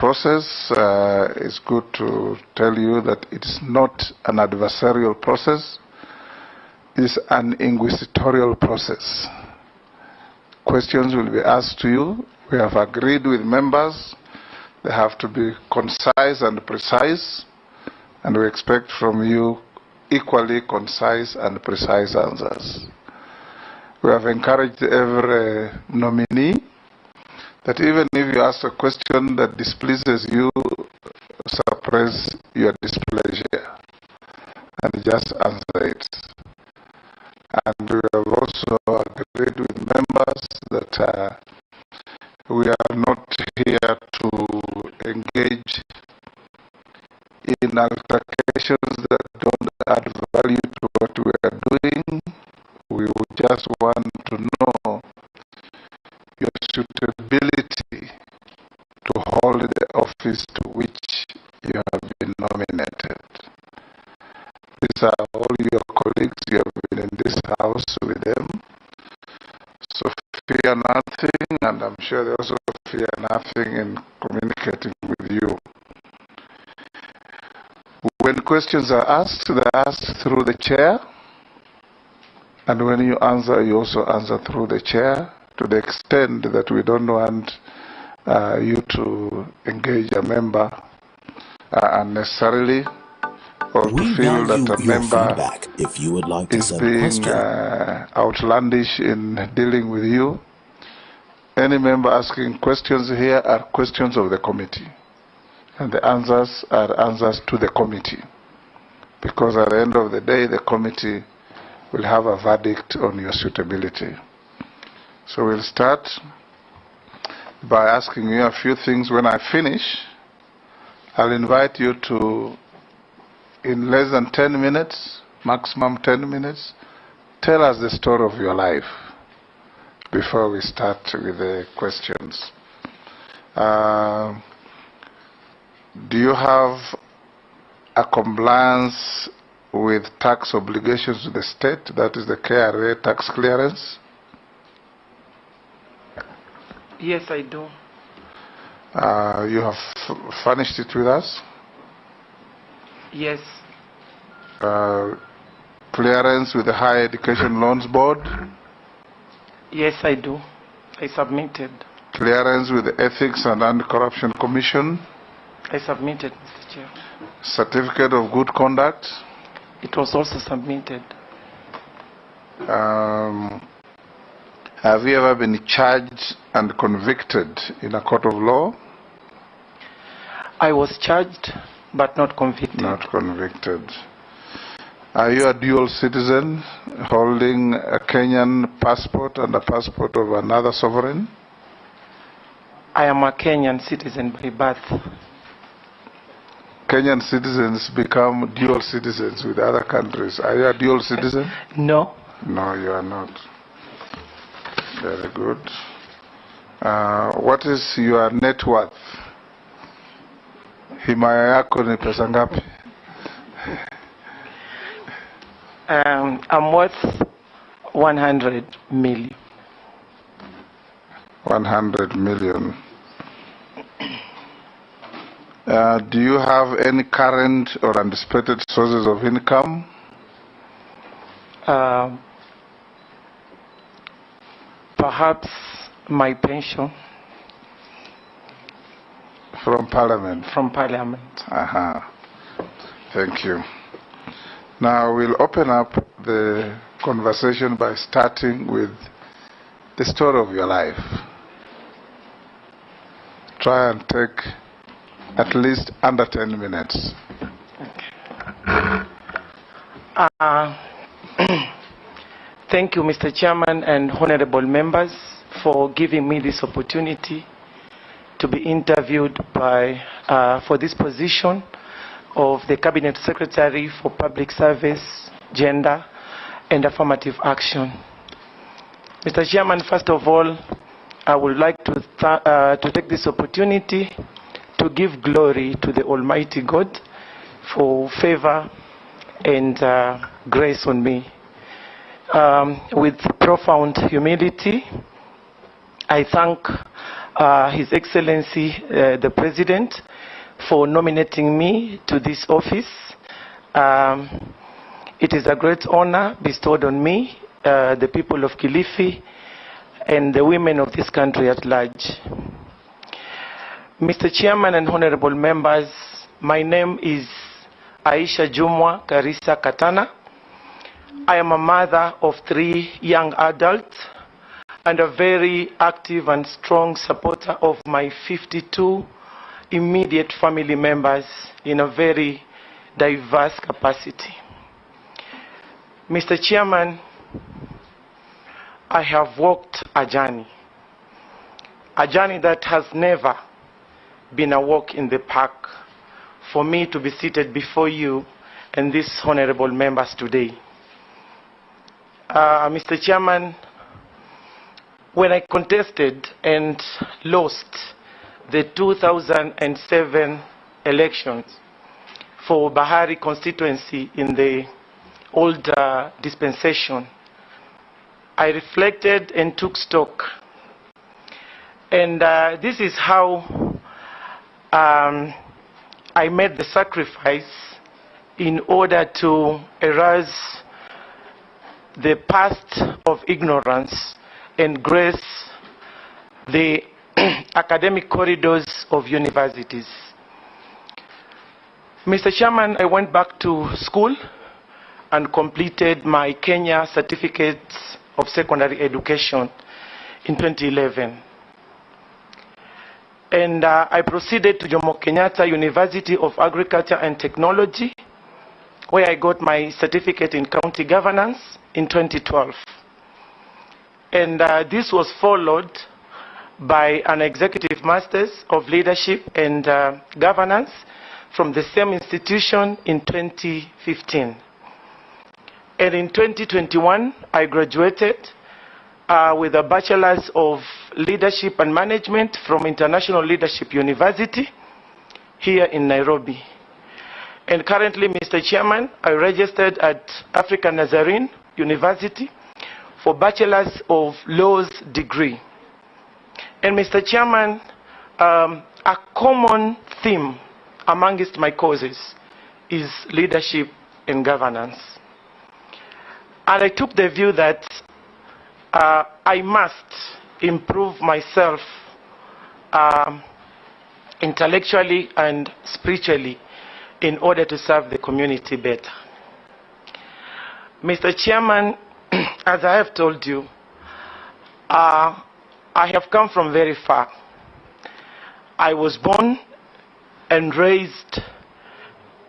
process, it's good to tell you that it's not an adversarial process, it's an inquisitorial process. Questions will be asked to you. We have agreed with members. They have to be concise and precise, and we expect from you equally concise and precise answers. We have encouraged every nominee that even if you ask a question that displeases you, suppress your displeasure and just answer it. And we have also agreed with members that we are not here to engage in altercations that don't add value to what we are doing. We would just want to know your suitability to hold the office to which you have been nominated. These are all your colleagues. You have been in this house with them. So fear nothing, and I'm sure they also fear nothing in communicating with you. When questions are asked, they're asked through the chair. And when you answer, you also answer through the chair, to the extent that we don't want you to engage a member unnecessarily, or to feel that a member is being outlandish in dealing with you. Any member asking questions here are questions of the committee, and the answers are answers to the committee, because at the end of the day, the committee will have a verdict on your suitability. So we'll start by asking you a few things. When I finish, I'll invite you to, in less than 10 minutes, maximum 10 minutes, tell us the story of your life before we start with the questions. Do you have a compliance with tax obligations to the state, that is the KRA tax clearance? Yes, I do. You have furnished it with us? Yes. Clearance with the Higher Education Loans Board? Yes, I do. I submitted. Clearance with the Ethics and Anti-Corruption Commission? I submitted, Mr. Chair. Certificate of Good Conduct? It was also submitted. Have you ever been charged and convicted in a court of law? I was charged, but not convicted. Not convicted. Are you a dual citizen, holding a Kenyan passport and a passport of another sovereign? I am a Kenyan citizen by birth. Kenyan citizens become dual citizens with other countries. Are you a dual citizen? No. No, you are not. Very good. What is your net worth? Himaya yako ni pesa ngapi? I'm worth 100 million. 100 million. Do you have any current or anticipated sources of income? Perhaps my pension. From Parliament? From Parliament. Thank you. Now we'll open up the conversation by starting with the story of your life. Try and take at least under 10 minutes. Thank you, Mr. Chairman and honorable members, for giving me this opportunity to be interviewed for this position of the Cabinet Secretary for Public Service, Gender and Affirmative Action. Mr. Chairman, first of all, I would like to take this opportunity to give glory to the Almighty God for favor and grace on me. With profound humility, I thank His Excellency, the President, for nominating me to this office. It is a great honor bestowed on me, the people of Kilifi, and the women of this country at large. Mr. Chairman and honorable members, my name is Aisha Jumwa Karisa Katana. I am a mother of 3 young adults and a very active and strong supporter of my 52 immediate family members in a very diverse capacity. Mr. Chairman, I have walked a journey that has never been a walk in the park for me to be seated before you and these honorable members today. Mr. Chairman, when I contested and lost the 2007 elections for Bahari constituency in the old dispensation, I reflected and took stock. And this is how I made the sacrifice in order to erase the past of ignorance and grace the academic corridors of universities. Mr. Chairman, I went back to school and completed my Kenya Certificate of Secondary Education in 2011. And I proceeded to Jomo Kenyatta University of Agriculture and Technology, where I got my certificate in county governance in 2012. And this was followed by an executive master's of leadership and governance from the same institution in 2015. And in 2021, I graduated with a bachelor's of leadership and management from International Leadership University here in Nairobi. And currently, Mr. Chairman, I registered at African Nazarene University for Bachelor's of Laws degree. And Mr. Chairman, a common theme amongst my courses is leadership and governance. And I took the view that I must improve myself intellectually and spiritually in order to serve the community better. Mr. Chairman, as I have told you, I have come from very far. I was born and raised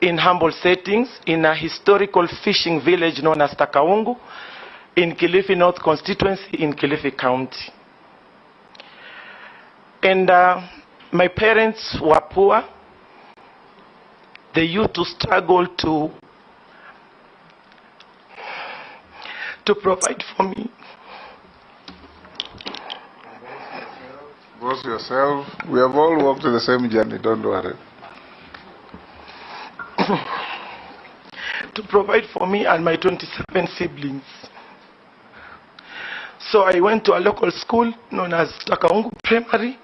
in humble settings in a historical fishing village known as Takaungu in Kilifi North constituency in Kilifi County. And my parents were poor. They used to struggle to provide for me. Boss yourself. We have all walked the same journey, don't worry. To provide for me and my 27 siblings. So I went to a local school known as Takaungu Primary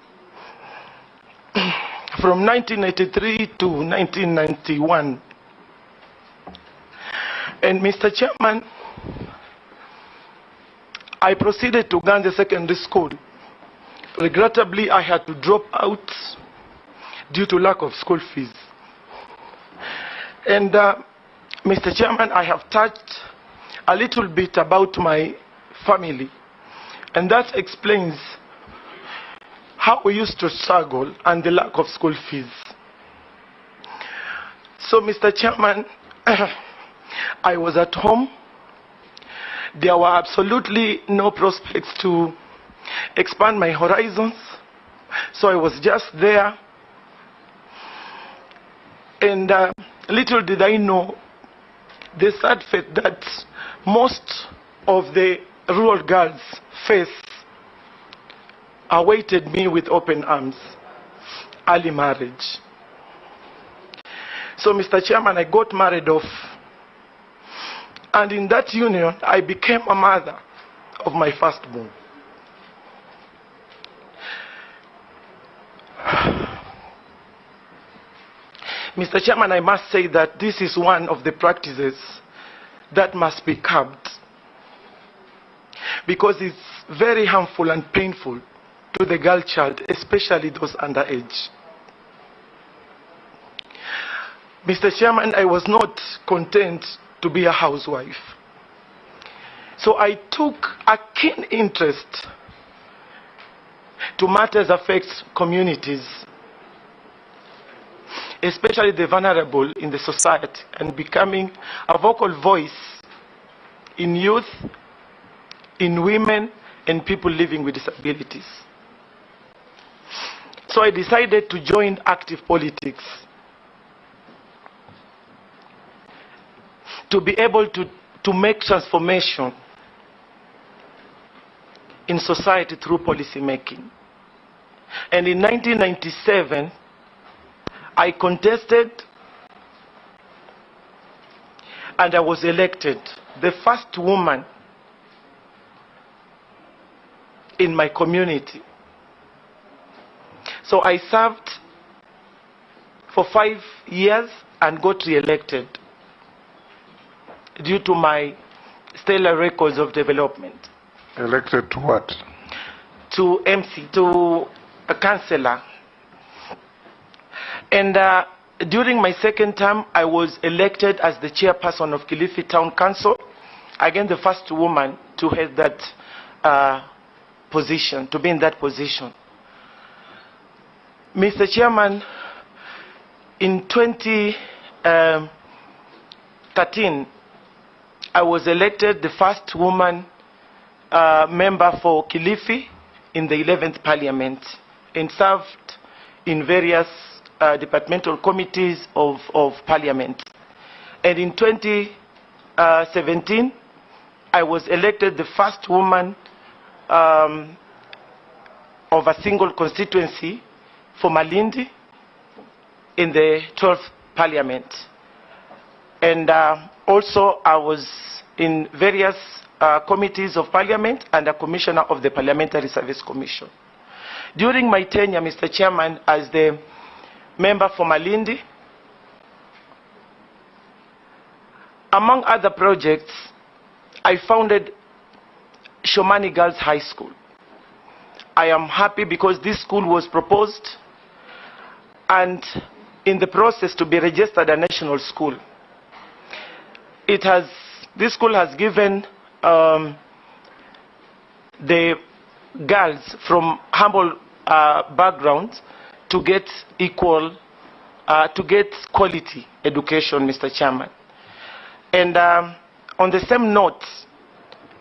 from 1983 to 1991. And Mr. Chairman, I proceeded to Ganze Secondary School. Regrettably, I had to drop out due to lack of school fees. And Mr. Chairman, I have touched a little bit about my family. And that explains how we used to struggle and the lack of school fees. So, Mr. Chairman, I was at home. There were absolutely no prospects to expand my horizons. So I was just there. And little did I know the sad fate that most of the rural girls face awaited me with open arms: early marriage. So, Mr. Chairman, I got married off. And in that union, I became a mother of my firstborn. Mr. Chairman, I must say that this is one of the practices that must be curbed, because it's very harmful and painful to the girl child, especially those underage. Mr. Chairman, I was not content to be a housewife. So I took a keen interest to matters affecting communities, especially the vulnerable in the society, and becoming a vocal voice in youth, in women, and people living with disabilities. So I decided to join active politics to be able to make transformation in society through policy making. And in 1997, I contested and I was elected the first woman in my community. So I served for 5 years and got re-elected due to my stellar records of development. Elected to what? To MC, to a councillor. And during my second term, I was elected as the chairperson of Kilifi Town Council. Again, the first woman to head that position, to be in that position. Mr. Chairman, in 2013, I was elected the first woman member for Kilifi in the 11th Parliament and served in various departmental committees of Parliament. And in 2017, I was elected the first woman of a single constituency for Malindi in the 12th Parliament. And also I was in various committees of Parliament and a commissioner of the Parliamentary Service Commission. During my tenure, Mr. Chairman, as the member for Malindi, among other projects, I founded Shomani Girls High School. I am happy because this school was proposed and in the process to be registered a national school. This school has given the girls from humble backgrounds to get quality education, Mr. Chairman. And on the same note,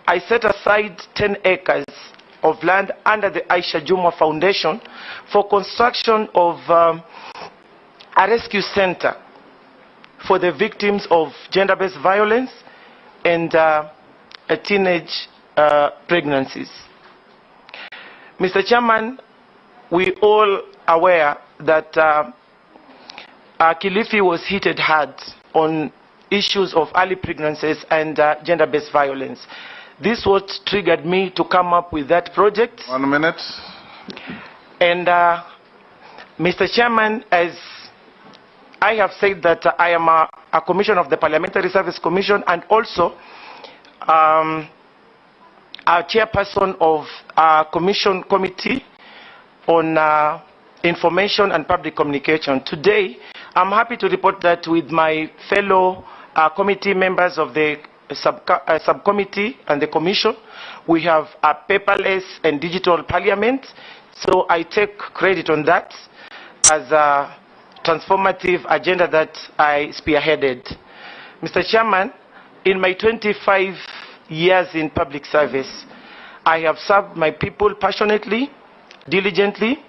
I set aside 10 acres of land under the Aisha Jumwa Foundation for construction of a rescue center for the victims of gender-based violence and teenage pregnancies. Mr. Chairman, we all aware that Kilifi was hit hard on issues of early pregnancies and gender-based violence. This what triggered me to come up with that project. 1 minute. And Mr. Chairman, as I have said that I am a commissioner of the Parliamentary Service Commission and also a chairperson of a commission committee on information and public communication. Today, I'm happy to report that with my fellow committee members of the subcommittee and the commission, we have a paperless and digital parliament. So I take credit on that as a transformative agenda that I spearheaded. Mr. Chairman, in my 25 years in public service, I have served my people passionately, diligently,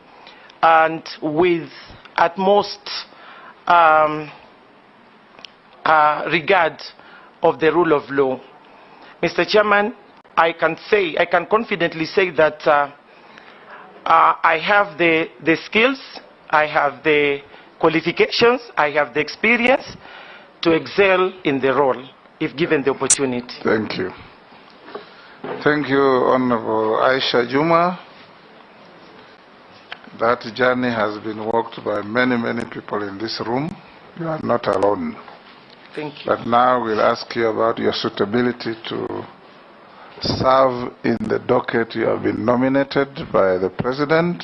and with utmost regard of the rule of law. Mr. Chairman, I can confidently say that I have the skills, I have the qualifications, I have the experience to excel in the role if given the opportunity. Thank you. Thank you, Honorable Aisha Jumwa. That journey has been walked by many, many people in this room. You are not alone. Thank you. But now we'll ask you about your suitability to serve in the docket you have been nominated by the President,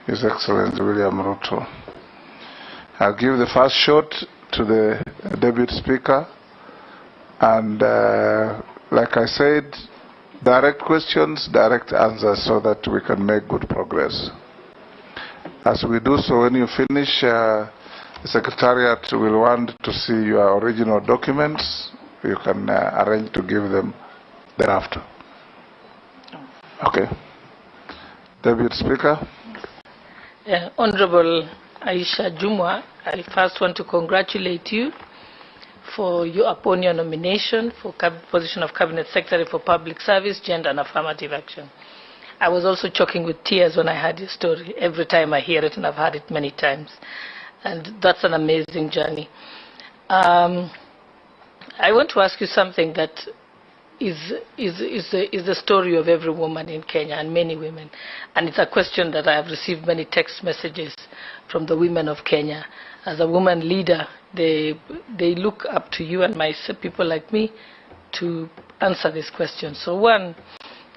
His Excellency William Ruto. I'll give the first shot to the Deputy Speaker, and like I said, direct questions, direct answers, so that we can make good progress. As we do so, when you finish, the Secretariat will want to see your original documents. You can arrange to give them thereafter. Okay. Deputy Speaker. Honorable Aisha Jumwa, I first want to congratulate you upon your nomination for position of Cabinet Secretary for Public Service, Gender and Affirmative Action. I was also choking with tears when I heard your story. Every time I hear it, and I've heard it many times. And that's an amazing journey. I want to ask you something that is the story of every woman in Kenya and many women. And it's a question that I have received many text messages from the women of Kenya. As a woman leader, they look up to you and people like me to answer this question. So one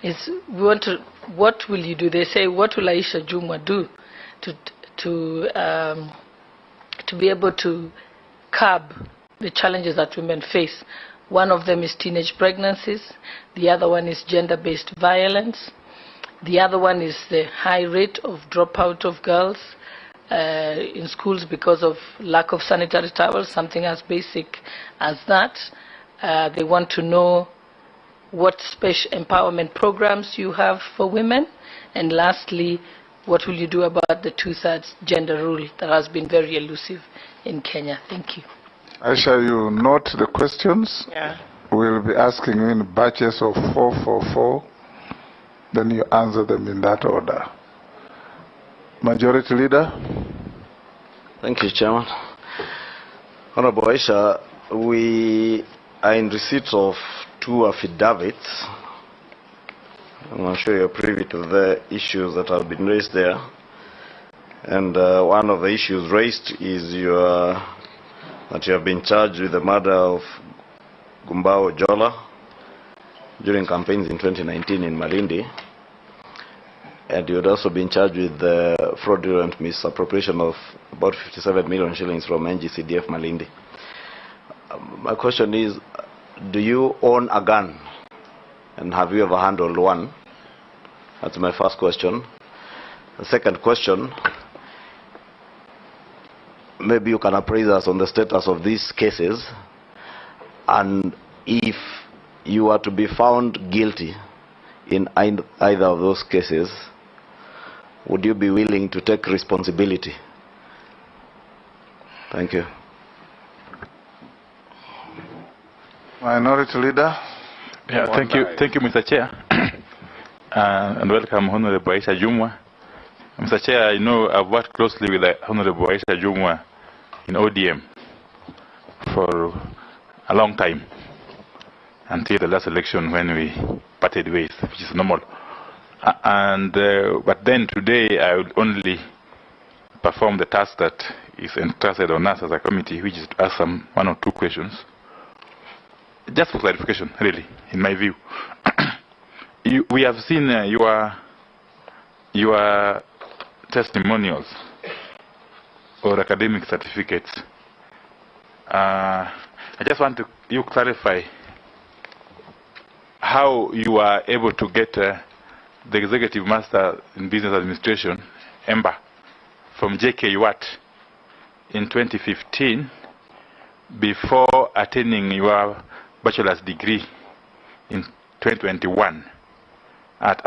is, what will you do? They say, what will Aisha Jumwa do to be able to curb the challenges that women face? One of them is teenage pregnancies. The other one is gender-based violence. The other one is the high rate of dropout of girls in schools because of lack of sanitary towels, something as basic as that. They want to know what special empowerment programs you have for women. And lastly, what will you do about the 2/3 gender rule that has been very elusive in Kenya? Thank you. Aisha, you note the questions. Yeah. We'll be asking you in batches of 4. Then you answer them in that order. Majority Leader. Thank you, Chairman. Honorable Aisha, we are in receipt of 2 affidavits. I'm sure you're privy to the issues that have been raised there. And one of the issues raised is that you have been charged with the murder of Gumbao Jola during campaigns in 2019 in Malindi. And you had also been charged with the fraudulent misappropriation of about 57 million shillings from NGCDF Malindi. My question is, do you own a gun? And have you ever handled one? That's my first question. The second question, maybe you can appraise us on the status of these cases, and if you are to be found guilty in either of those cases, would you be willing to take responsibility? Thank you. Minority Leader. Yeah, thank you, Mr. Chair, and welcome, Honorable Aisha Jumwa. Mr. Chair, I know I've worked closely with Honorable Aisha Jumwa in ODM for a long time, until the last election when we parted ways, which is normal. But then today I will only perform the task that is entrusted on us as a committee, which is to ask some 1 or 2 questions. Just for clarification, really, in my view. We have seen your testimonials or academic certificates. I just want you clarify how you are able to get the Executive Master in Business Administration, EMBA, from JKUAT in 2015 before attaining your bachelor's degree in 2021 at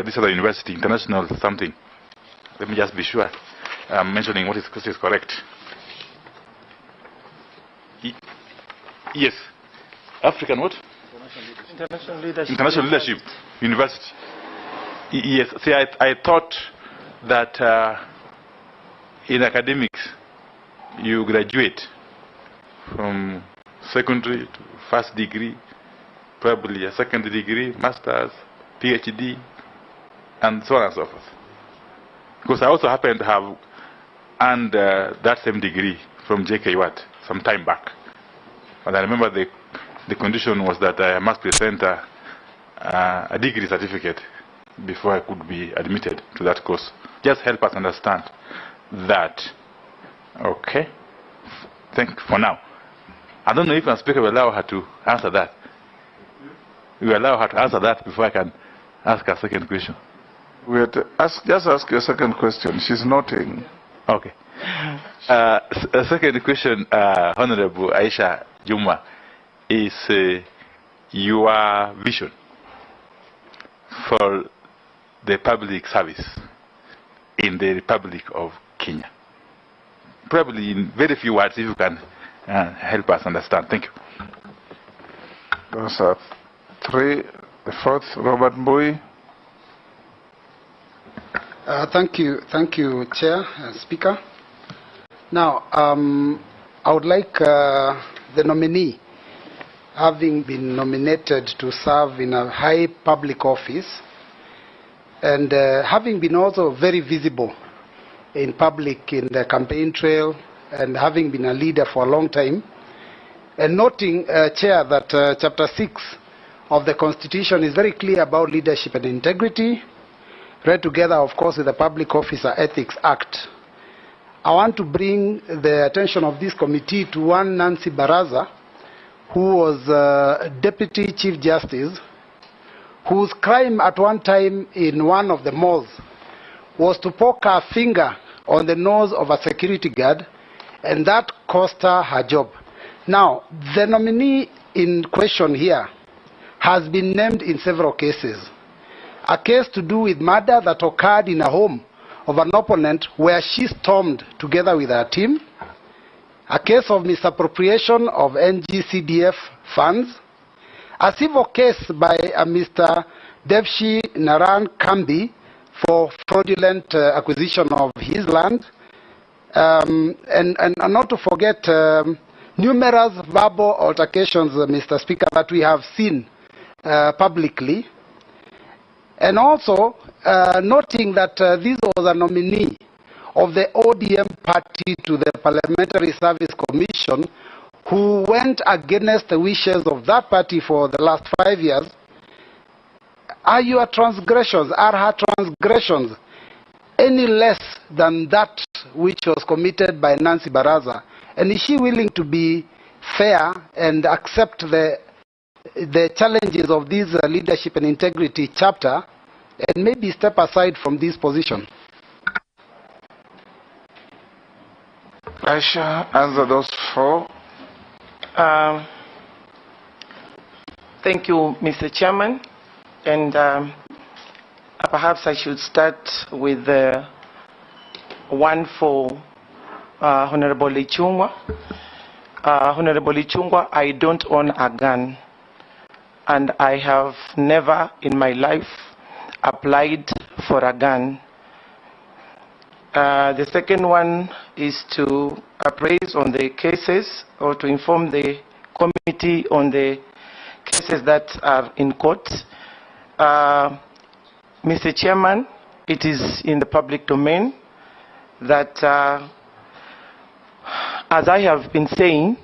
this other university, international something. Let me just be sure I'm mentioning what is correct. Yes. African what? International Leadership University. Yes. See, I thought that in academics you graduate from secondary to first degree, probably a second degree, master's, PhD, and so on and so forth. Because I also happen to have earned that same degree from JKUAT some time back. And I remember the condition was that I must present a degree certificate before I could be admitted to that course. Just help us understand that. Okay. Thank you for now. I don't know if the speaker will allow her to answer that. We will allow her to answer that before I can ask a second question. Just ask your second question. She's noting. Okay. A second question, Honorable Aisha Jumwa, is your vision for the public service in the Republic of Kenya. Probably in very few words, if you can help us understand. Thank you. Those are three. The fourth, Robert Mbui. Thank you, Chair and Speaker. Now, I would like the nominee, having been nominated to serve in a high public office, and having been also very visible in public in the campaign trail, and having been a leader for a long time, and noting, Chair, that Chapter 6 of the Constitution is very clear about leadership and integrity, read together, of course, with the Public Officer Ethics Act. I want to bring the attention of this committee to one Nancy Baraza, who was Deputy Chief Justice, whose crime at one time in one of the malls was to poke her finger on the nose of a security guard, and that cost her her job. Now, the nominee in question here has been named in several cases. A case to do with murder that occurred in a home of an opponent where she stormed together with her team. A case of misappropriation of NGCDF funds. A civil case by Mr. Devshi Naran Kambi for fraudulent acquisition of his land. And not to forget numerous verbal altercations, Mr. Speaker, that we have seen publicly. And also noting that this was a nominee of the ODM party to the Parliamentary Service Commission, who went against the wishes of that party for the last 5 years. Are her transgressions any less than that which was committed by Nancy Baraza? And is she willing to be fair and accept the challenges of this leadership and integrity chapter, and maybe step aside from this position? Aisha, answer those four. Thank you, Mr. Chairman. And perhaps I should start with the one for Honorable Ichungwa. Honorable Ichungwa, I don't own a gun, and I have never in my life applied for a gun. The second one is to appraise on the cases, or to inform the committee on the cases that are in court. Mr. Chairman, it is in the public domain that, as I have been saying,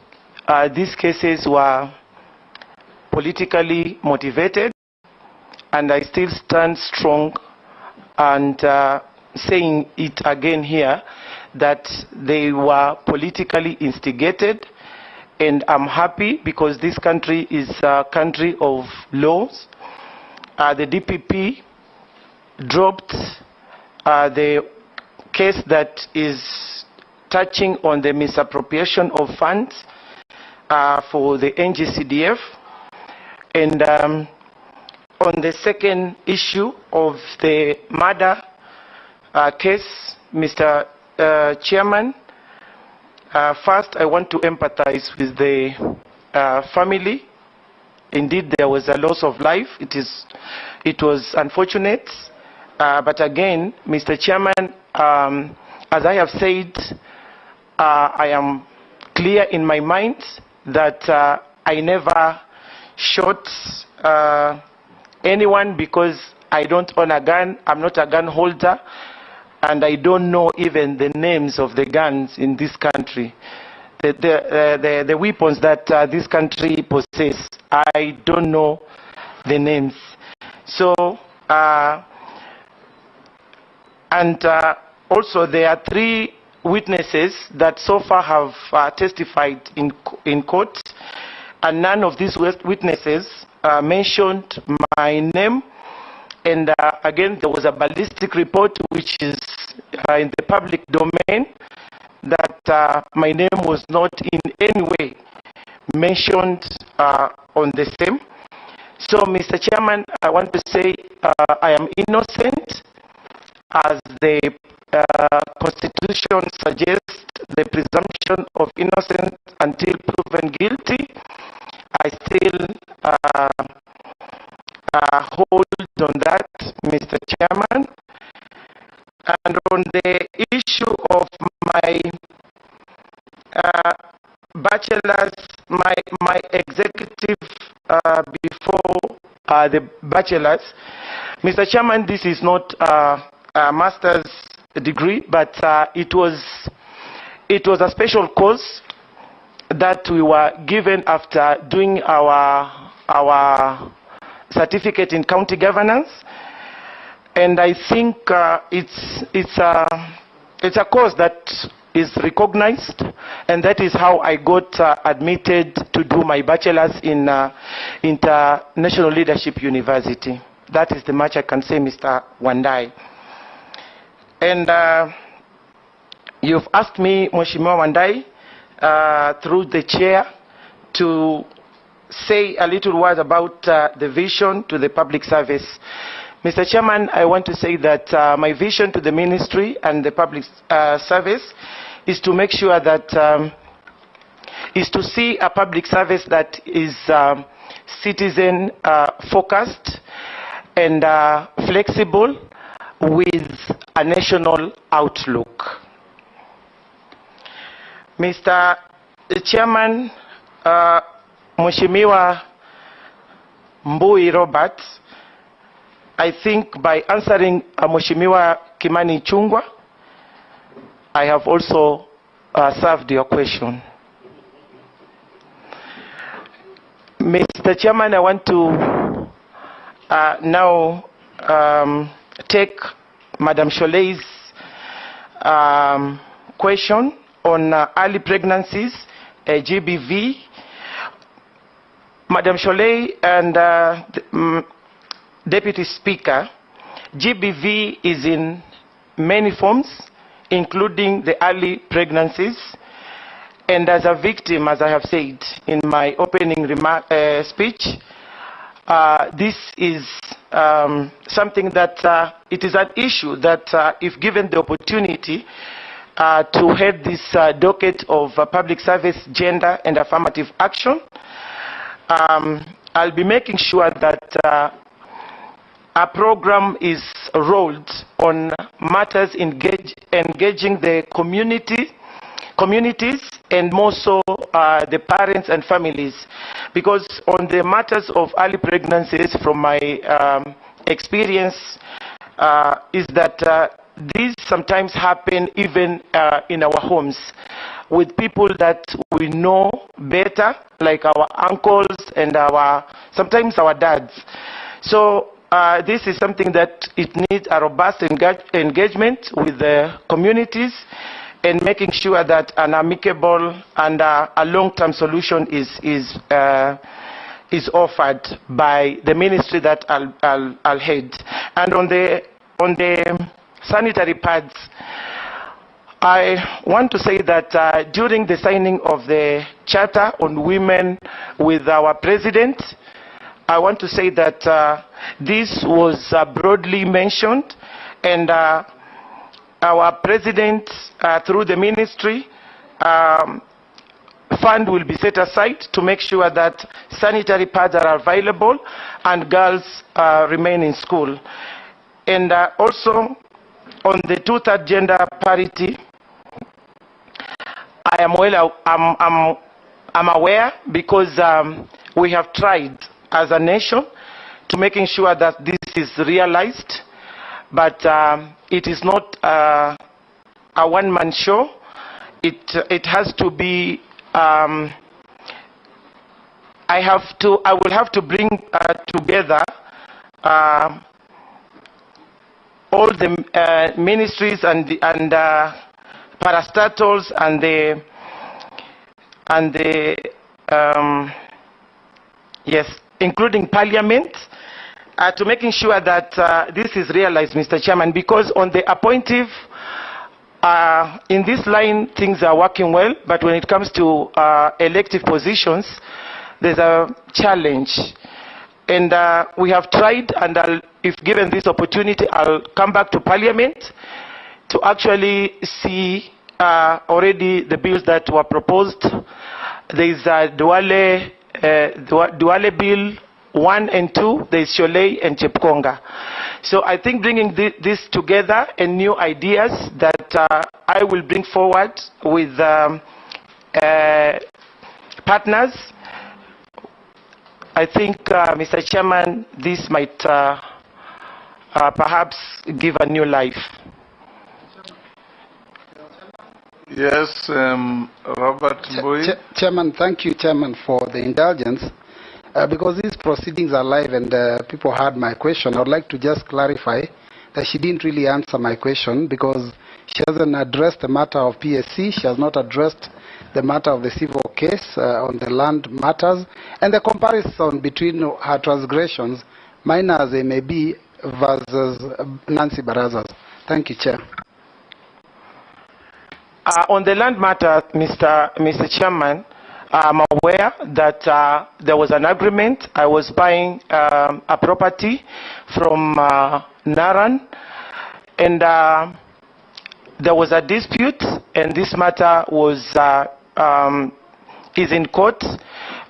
these cases were politically motivated, and I still stand strong and saying it again here that they were politically instigated, and I'm happy because this country is a country of laws. The DPP dropped the case that is touching on the misappropriation of funds for the NGCDF, and on the second issue of the murder case, Mr. Chairman, first I want to empathize with the family. Indeed, there was a loss of life. It was unfortunate, but again, Mr. Chairman, as I have said, I am clear in my mind that I never shot anyone because I don't own a gun. I'm not a gun holder. and I don't know even the names of the guns in this country. The weapons that this country possesses, I don't know the names. So, also there are 3 witnesses that so far have testified in court, and none of these witnesses mentioned my name. And again, there was a ballistic report which is in the public domain that my name was not in any way mentioned on the same. So, Mr. Chairman, I want to say I am innocent, as the Constitution suggests the presumption of innocence until proven guilty. I still hold on that, Mr. Chairman. And on the issue of my bachelor's, my executive before the bachelor's, Mr. Chairman, this is not a master's degree, but it was a special course that we were given after doing our certificate in county governance, and I think it's a course that is recognized, and that is how I got admitted to do my bachelor's in International Leadership University. That is the much I can say, Mr. Wandai. And you've asked me, Mheshimiwa Wandai, through the chair, to say a little word about the vision to the public service. Mr. Chairman, I want to say that my vision to the ministry and the public service is to make sure that is to see a public service that is citizen focused and flexible with a national outlook. Mr. Chairman, Mheshimiwa Mbui Robert, I think by answering Mheshimiwa Kimani Chungwa, I have also served your question. Mr. Chairman, I want to now take Madam Sholei's question on early pregnancies, GBV. Madam Sholei and Deputy Speaker, GBV is in many forms, including the early pregnancies. And as a victim, as I have said in my opening speech, this is something that it is an issue that if given the opportunity to head this docket of public service, gender and affirmative action, I'll be making sure that a program is rolled on matters engaging the communities and more so the parents and families, because on the matters of early pregnancies, from my experience, is that these sometimes happen even in our homes with people that we know better, like our uncles and sometimes our dads. So this is something that it needs a robust engagement with the communities and making sure that an amicable and a long-term solution is offered by the ministry that I'll head. And on the sanitary pads, I want to say that during the signing of the Charter on Women with our President, I want to say that this was broadly mentioned, and our President, through the ministry, fund will be set aside to make sure that sanitary pads are available and girls remain in school. And also, on the 2/3 gender parity, I'm aware, because we have tried as a nation to making sure that this is realized. but it is not a one-man show. It has to be. I will have to bring together all the ministries and parastatals and the yes, including Parliament, to making sure that this is realized, Mr. Chairman, because on the appointive, in this line, things are working well, but when it comes to elective positions, there's a challenge. And we have tried, and if given this opportunity, I'll come back to Parliament to actually see already the bills that were proposed. There is Duale Bill 1 and 2, there is Sholei and Chepkonga. So I think bringing this together and new ideas that I will bring forward with partners, I think, Mr. Chairman, this might perhaps give a new life. Yes, Robert Mbui. Chairman, thank you, Chairman, for the indulgence. Because these proceedings are live and people heard my question, I would like to just clarify that she didn't really answer my question because she hasn't addressed the matter of PSC, she has not addressed the matter of the civil case on the land matters, and the comparison between her transgressions, minor as they may be, versus Nancy Baraza's. Thank you, Chair. On the land matter, Mr. Chairman, I'm aware that there was an agreement. I was buying a property from Naran, and there was a dispute, and this matter was is in court,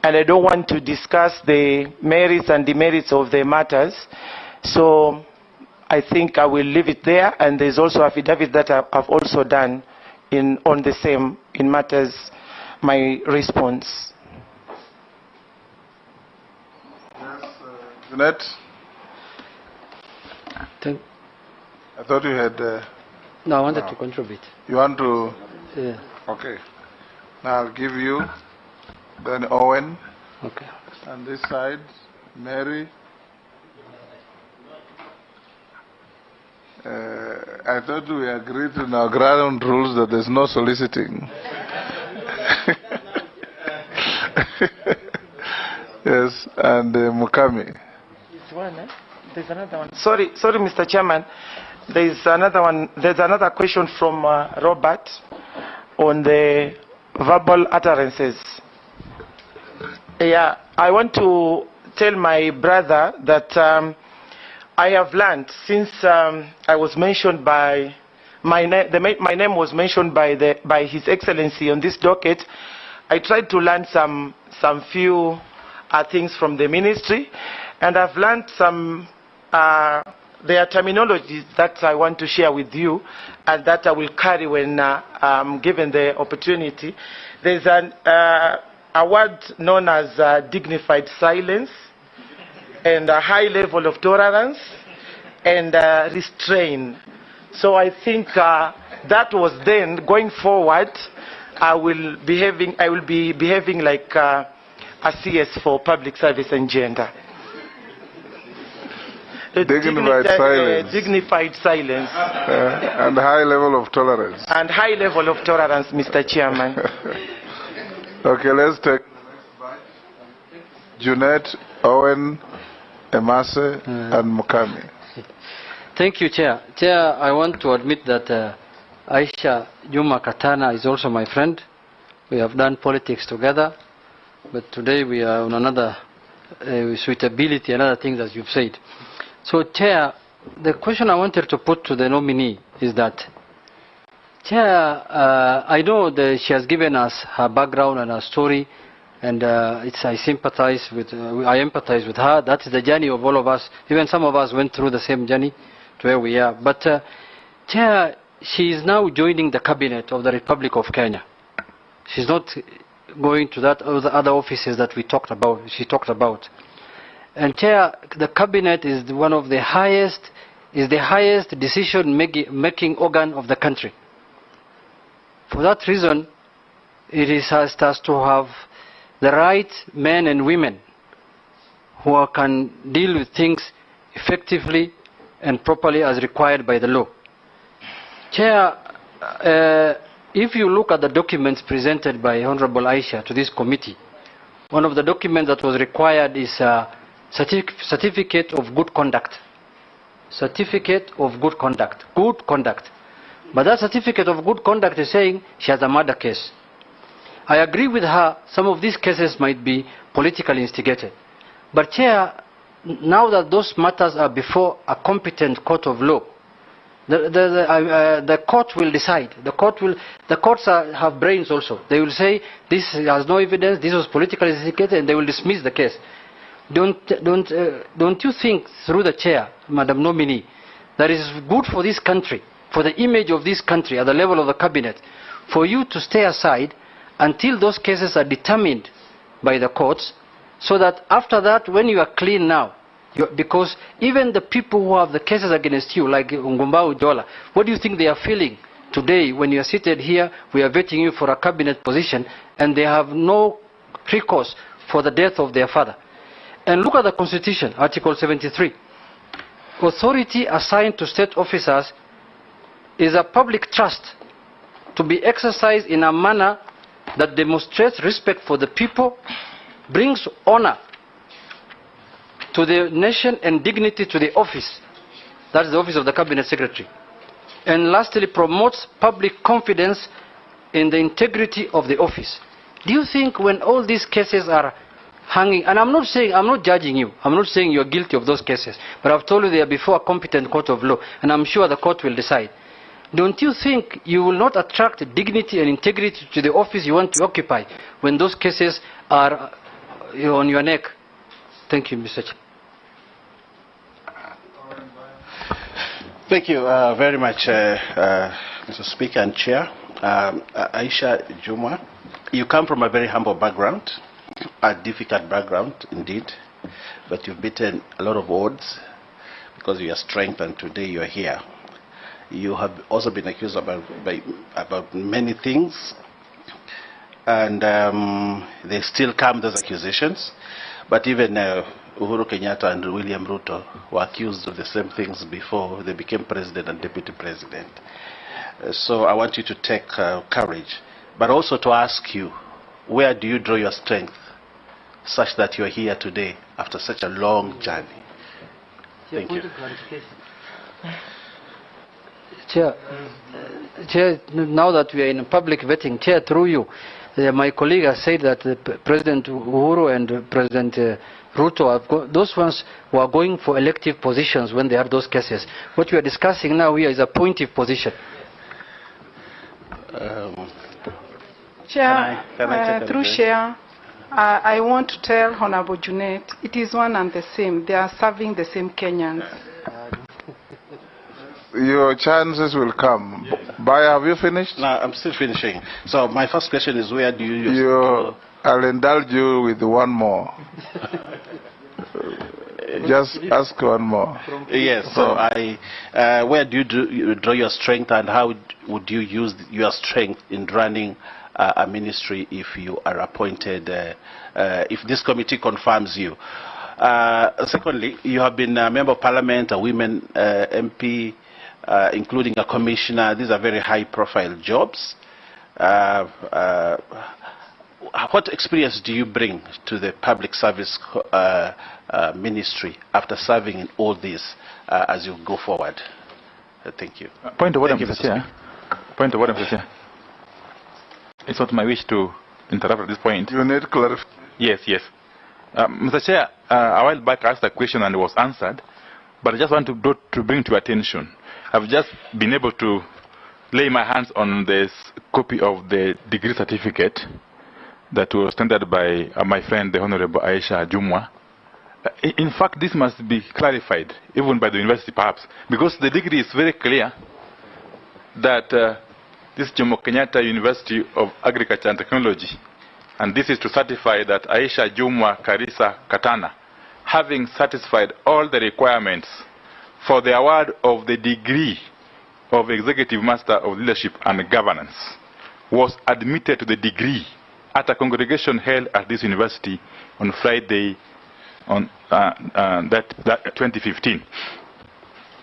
and I don't want to discuss the merits and demerits of the matters. So I think I will leave it there, and there's also affidavit that I've also done on the same in matters. My response. Yes, Jeanette? I thought you had... no, I wanted to contribute. You want to... Yeah. Okay. Now I'll give you, then Owen. Okay. And this side, Mary. I thought we agreed in our ground rules that there's no soliciting. Yes, and Mukami. There's another one. Sorry, Mr. Chairman. There's another one. There's another question from Robert on the verbal utterances. Yeah, I want to tell my brother that I have learned since I was mentioned by my name was mentioned by His Excellency on this docket. I tried to learn some few things from the ministry, and I've learned some their terminologies that I want to share with you, and that I will carry when I'm given the opportunity. There's a word known as dignified silence, and a high level of tolerance, and restraint. So I think that was then. Going forward, I will be behaving like a CS for public service and gender. Dignified silence. Dignified silence. And high level of tolerance. And high level of tolerance, Mr. Chairman. Okay, let's take Jeanette, Owen, Emase, and Mukami. Thank you, Chair. Chair, I want to admit that Aisha Jumwa Katana is also my friend. We have done politics together, but today we are on another suitability and other things, as you've said. So, Chair, the question I wanted to put to the nominee is that, Chair, I know that she has given us her background and her story, and I empathize with her. That is the journey of all of us. Even some of us went through the same journey to where we are. But, Chair, she is now joining the cabinet of the Republic of Kenya. She's not going to that other offices that she talked about. And Chair, the cabinet is one of the highest is the highest decision-making organ of the country. For that reason, it has to have the right men and women who can deal with things effectively and properly as required by the law. Chair, if you look at the documents presented by Honorable Aisha to this committee, one of the documents that was required is a certificate of good conduct. Certificate of good conduct. Good conduct. But that certificate of good conduct is saying she has a murder case. I agree with her, some of these cases might be politically instigated. But Chair, now that those matters are before a competent court of law, the court will decide. The courts have brains also. They will say this has no evidence, this was politically instigated, and they will dismiss the case. Don't you think, through the chair, Madam Nominee, that it is good for this country, for the image of this country at the level of the cabinet, for you to stay aside until those cases are determined by the courts, so that after that, when you are clean now, because even the people who have the cases against you, like Ngumba Ujola, what do you think they are feeling today when you are seated here, we are vetting you for a cabinet position, and they have no recourse for the death of their father? And look at the Constitution, Article 73. Authority assigned to state officers is a public trust to be exercised in a manner that demonstrates respect for the people, brings honor to the nation and dignity to the office. That is the office of the Cabinet Secretary. And lastly, promotes public confidence in the integrity of the office. Do you think when all these cases are hanging, and I'm not judging you, I'm not saying you're guilty of those cases, but I've told you they are before a competent court of law, and I'm sure the court will decide. Don't you think you will not attract dignity and integrity to the office you want to occupy when those cases are on your neck? Thank you, Mr. Chair. Thank you very much, Mr. Speaker and Chair. Aisha Jumwa, you come from a very humble background, a difficult background indeed, but you've beaten a lot of odds because of your strength, and today you are here. You have also been accused about many things, and they still come, those accusations. But even Uhuru Kenyatta and William Ruto were accused of the same things before they became president and deputy president. So I want you to take courage, but also to ask you, where do you draw your strength such that you're here today after such a long journey? Thank you. Chair, now that we are in public vetting, Chair, through you, my colleague has said that President Uhuru and President Ruto, those ones who are going for elective positions when they have those cases. What we are discussing now here is a appointive position. Chair, through Chair, I want to tell Honorable Junet, it is one and the same. They are serving the same Kenyans. Your chances will come. Baya, have you finished? No, I'm still finishing. So my first question is, where do you... I'll indulge you with one more. Just ask one more. Yes, so where do you draw your strength, and how would you use your strength in running a ministry if you are appointed, if this committee confirms you? Secondly, you have been a member of parliament, a women MP, including a commissioner. These are very high-profile jobs. What experience do you bring to the public service ministry after serving in all this as you go forward? Thank you. Point of order, Mr. Chair. Point of order, Mr. Chair. It's not my wish to interrupt at this point. You need clarification. Yes, yes. Mr. Chair, a while back I asked a question and it was answered, but I just want to bring to your attention. I've just been able to lay my hands on this copy of the degree certificate that was tendered by my friend, the Honorable Aisha Jumwa. In fact, this must be clarified, even by the university perhaps, because the degree is very clear that this is Jomo Kenyatta University of Agriculture and Technology, and this is to certify that Aisha Jumwa Karisa Katana, having satisfied all the requirements for the award of the degree of Executive Master of Leadership and Governance was admitted to the degree at a congregation held at this university on Friday, on 2015.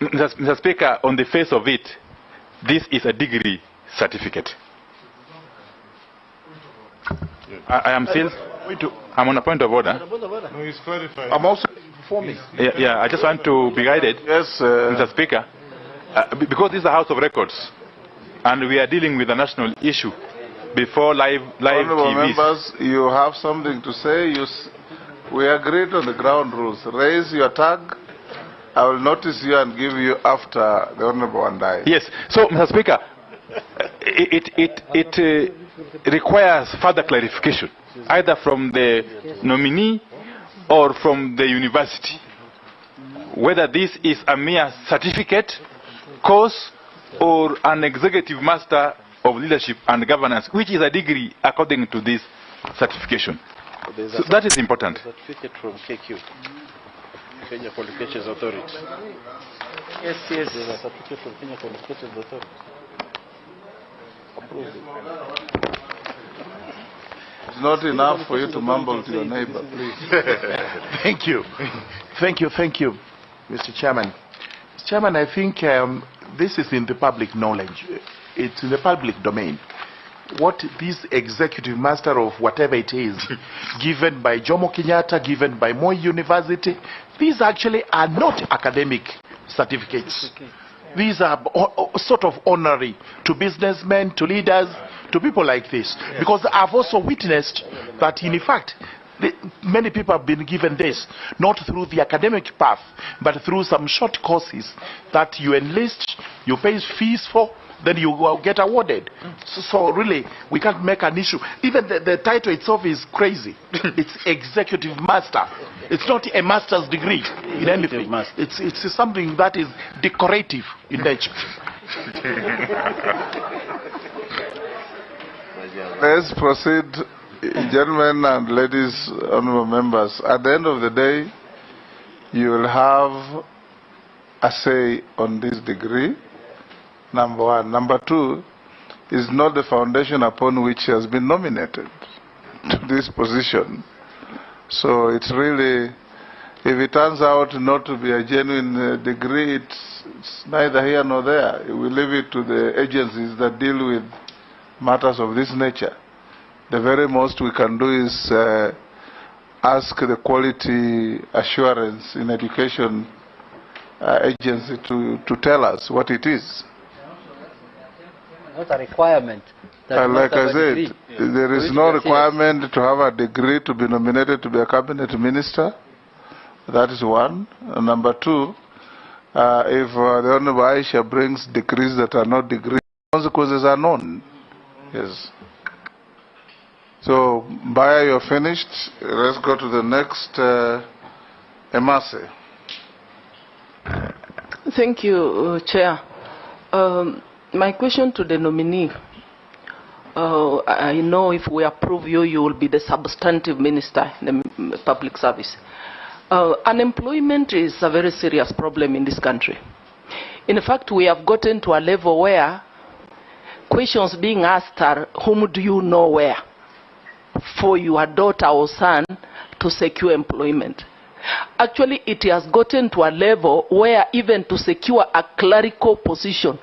Mr. Speaker, on the face of it, this is a degree certificate. I am still. I'm on a point of order. No, he's clarifying. I'm also informing. Yeah, I just want to be guided, Yes, Mr. Speaker, because this is a House of Records, and we are dealing with a national issue before live Honorable TVs. members, you have something to say. We agreed on the ground rules. Raise your tag. I will notice you and give you after the Honorable Wandai. Yes. So, Mr. Speaker, it requires further clarification, either from the nominee or from the university, whether this is a mere certificate, course, or an Executive Master of Leadership and Governance, which is a degree according to this certification. So that is important. Certificate from KQ, Kenya Qualifications Authority. Yes. There's a certificate from Kenya Qualifications Authority. It's not enough for you to mumble to your neighbor, please. Thank you. Thank you, Mr. Chairman. Mr. Chairman, I think this is in the public knowledge. It's in the public domain. What this executive master of whatever it is, given by Jomo Kenyatta, given by Moi University, these actually are not academic certificates. These are sort of honorary to businessmen, to leaders, to people like this. Because I've also witnessed that, in fact, many people have been given this, not through the academic path, but through some short courses that you enlist, you pay fees for, then you will get awarded. So really, we can't make an issue. Even the title itself is crazy. It's executive master. It's not a master's degree in anything. It's something that is decorative in nature. Let's proceed, gentlemen and ladies, honorable members. At the end of the day, you will have a say on this degree. Number one. Number two, is not the foundation upon which he has been nominated to this position. So it's really, if it turns out not to be a genuine degree, it's neither here nor there. We leave it to the agencies that deal with matters of this nature. The very most we can do is ask the quality assurance in education agency to tell us what it is. Not a requirement. Like I said, there is no requirement to have a degree to be nominated to be a cabinet minister. That is one. And number two, if the Honorable Aisha brings degrees that are not degrees, consequences are known. Yes. So, Baya, you're finished. Let's go to the next, Emase. Thank you, Chair. My question to the nominee, I know if we approve you, you will be the substantive minister in the public service. Unemployment is a very serious problem in this country. In fact, we have gotten to a level where questions being asked are, whom do you know where for your daughter or son to secure employment? Actually, it has gotten to a level where even to secure a clerical position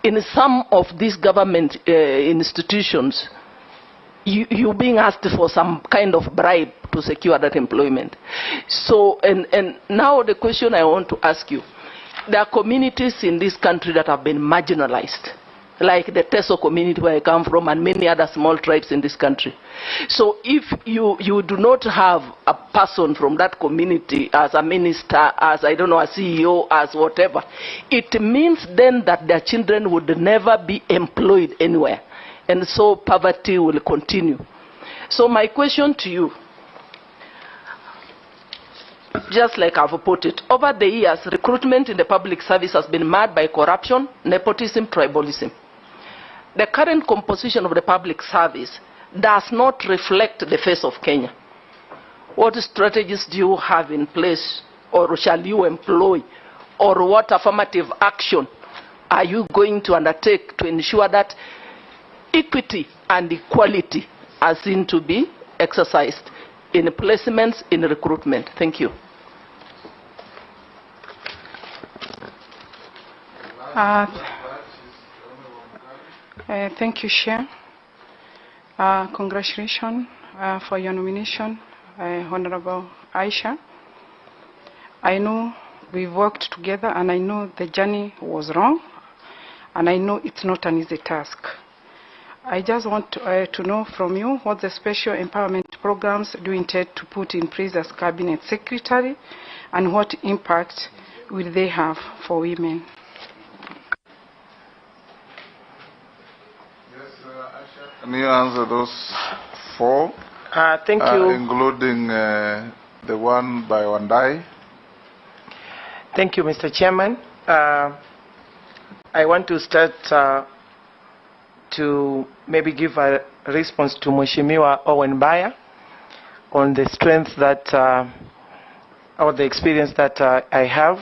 in some of these government institutions, you're being asked for some kind of bribe to secure that employment. So, and now the question I want to ask you, there are communities in this country that have been marginalized, like the Teso community where I come from and many other small tribes in this country. So if you do not have a person from that community as a minister, as I don't know, a CEO, as whatever, it means then that their children would never be employed anywhere. And so poverty will continue. So my question to you, just like I've put it, over the years, recruitment in the public service has been marred by corruption, nepotism, tribalism. The current composition of the public service does not reflect the face of Kenya. What strategies do you have in place, or shall you employ, or what affirmative action are you going to undertake to ensure that equity and equality are seen to be exercised in placements, in recruitment? Thank you. Thank you, Chair. Congratulations for your nomination, Honorable Aisha. I know we've worked together, and I know the journey was wrong, and I know it's not an easy task. I just want to know from you what the special empowerment programs do you intend to put in place as Cabinet Secretary, and what impact will they have for women? Can you answer those four? Thank you. Including the one by Wandai. Thank you, Mr. Chairman. I want to start to maybe give a response to Mheshimiwa Owen Baya on the strength that, or the experience that I have.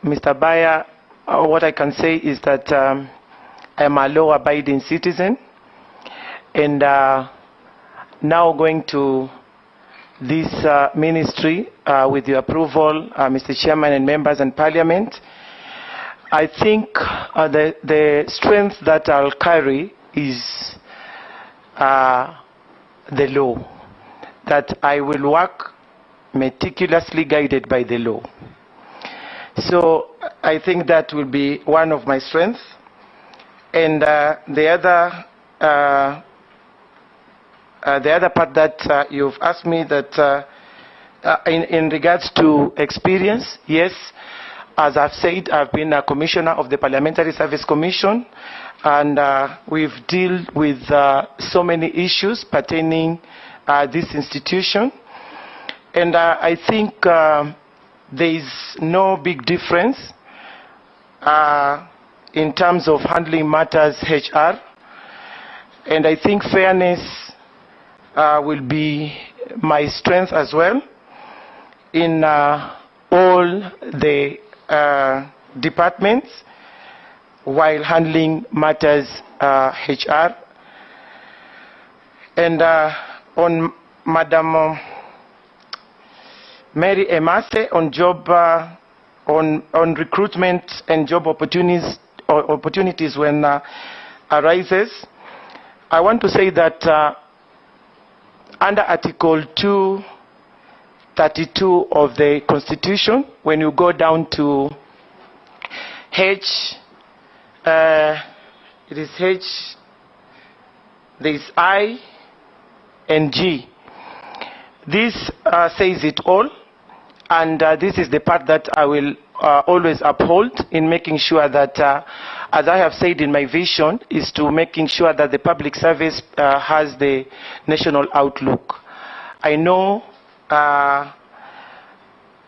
Mr. Baya, what I can say is that I'm a law-abiding citizen, and now going to this ministry with your approval, Mr. Chairman and members and Parliament. I think the strength that I'll carry is the law, that I will work meticulously guided by the law. So I think that will be one of my strengths. And the other part that you've asked me, that in regards to experience, yes, as I've said, I've been a commissioner of the Parliamentary Service Commission, and we've dealt with so many issues pertaining this institution. And I think there is no big difference in terms of handling matters HR, and I think fairness will be my strength as well in all the departments while handling matters HR. And on Madam Mary Emase on job on recruitment and job opportunities when arises, I want to say that under Article 232 of the Constitution, when you go down to H, it is H, there is I and G. This says it all, and this is the part that I will always uphold in making sure that, as I have said in my vision, is to making sure that the public service has the national outlook. I know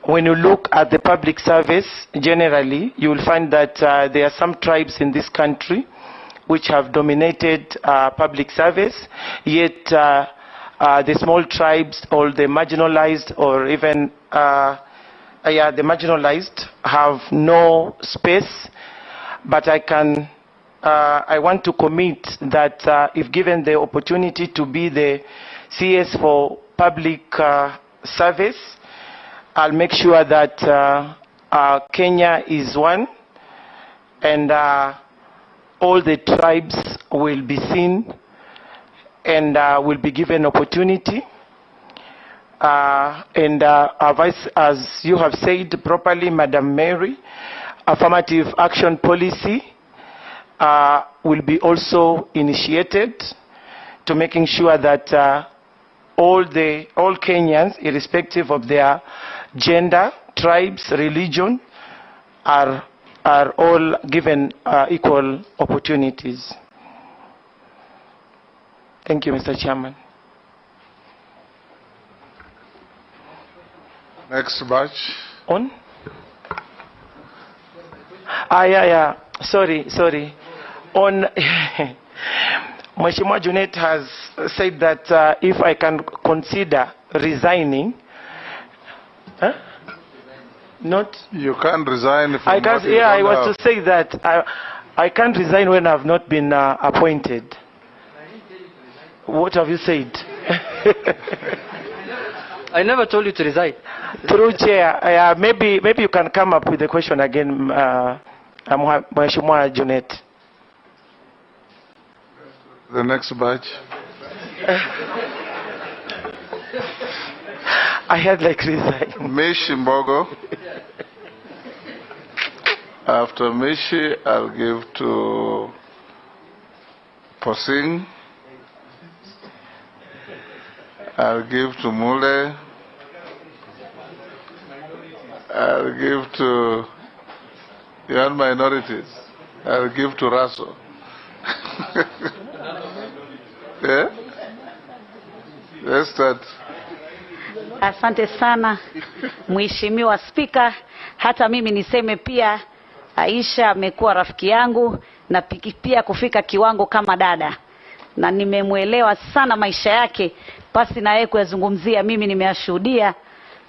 when you look at the public service generally, you will find that there are some tribes in this country which have dominated public service, yet the small tribes or the marginalized or even the marginalized have no space. But I want to commit that if given the opportunity to be the CS for public service, I'll make sure that Kenya is one, and all the tribes will be seen and will be given opportunity. As you have said properly, Madam Mary, affirmative action policy will be also initiated to making sure that all Kenyans, irrespective of their gender, tribes, religion, are all given equal opportunities. Thank you, Mr. Chairman. Next batch. On? Yeah. Sorry. On, Mheshimiwa Junet has said that if I can consider resigning. Huh? Not? You can't resign from I can't, what you yeah, I don't was have. to say that. I can't resign when I've not been appointed. What have you said? I never told you to resign. Through Chair, maybe you can come up with the question again, Mheshimiwa Junet. The next batch. I had like resign. Mishi Mbogo. After Mishi, I'll give to Posing. I'll give to Mule. I'll give to young minorities. I'll give to Raso. Yeah? Let's start. Asante sana Mheshimiwa Spika. Hata mimi niseme pia Aisha amekuwa rafiki yangu na pia kufika kiwango kama dada. Na nimemuelewa sana maisha yake, pasi na yeye kuyazungumzia, mimi nimeyashuhudia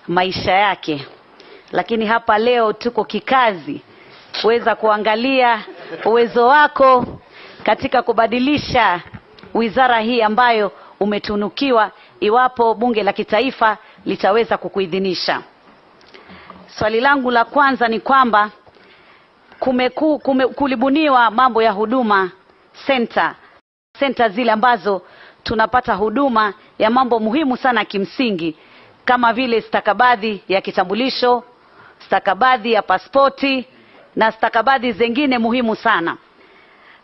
maisha yake. Lakini hapa leo tuko kikazi kuweza kuangalia uwezo wako katika kubadilisha wizara hii ambayo umetunukiwa, iwapo bunge la kitaifa litaweza kukuidhinisha. Swali langu la kwanza ni kwamba kulibuniwa mambo ya huduma center zile ambazo tunapata huduma ya mambo muhimu sana kimsingi, kama vile stakabadhi ya kitambulisho, stakabadhi ya pasipoti na stakabadhi zingine muhimu sana.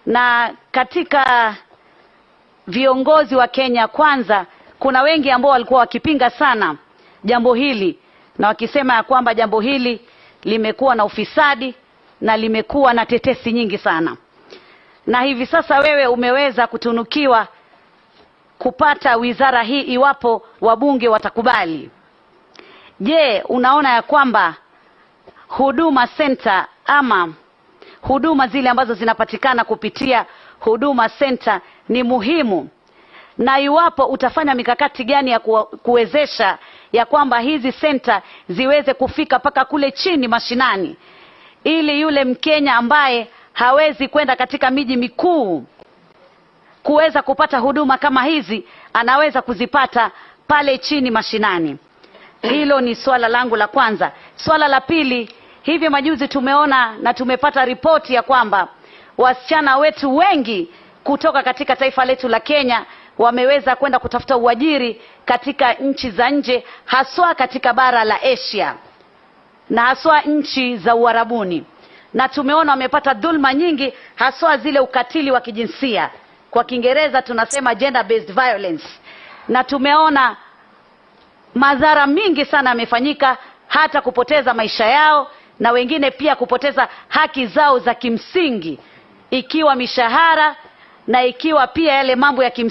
Na katika viongozi wa Kenya Kwanza, kuna wengi ambao walikuwa wakipinga sana jambo hili na wakisema ya kwamba jambo hili limekuwa na ufisadi na limekuwa na tetesi nyingi sana. Na hivi sasa wewe umeweza kutunukiwa kupata wizara hii iwapo wabunge watakubali. Je, unaona ya kwamba huduma center ama huduma zile ambazo zinapatikana kupitia huduma center ni muhimu? Na iwapo utafanya mikakati gani ya kuwezesha ya kwamba hizi center ziweze kufika paka kule chini mashinani, ili yule Mkenya ambaye hawezi kwenda katika miji mikuu kuweza kupata huduma kama hizi, anaweza kuzipata pale chini mashinani. Hilo ni swala langu la kwanza. Swala la pili, hivi majuzi tumeona na tumepata ripoti ya kwamba wasichana wetu wengi kutoka katika taifa letu la Kenya wameweza kwenda kutafuta uajiri katika nchi za nje, haswa katika bara la Asia na haswa nchi za Uarabuni. Na tumeona wamepata dhulma nyingi, haswa zile ukatili wa kijinsia, kwa Kiingereza tunasema gender based violence. Na tumeona madhara mingi sana yamefanyika, hata kupoteza maisha yao na wengine pia kupoteza haki zao za kimsingi, ikiwa mishahara na ikiwa pia yale mambo ya kimsingi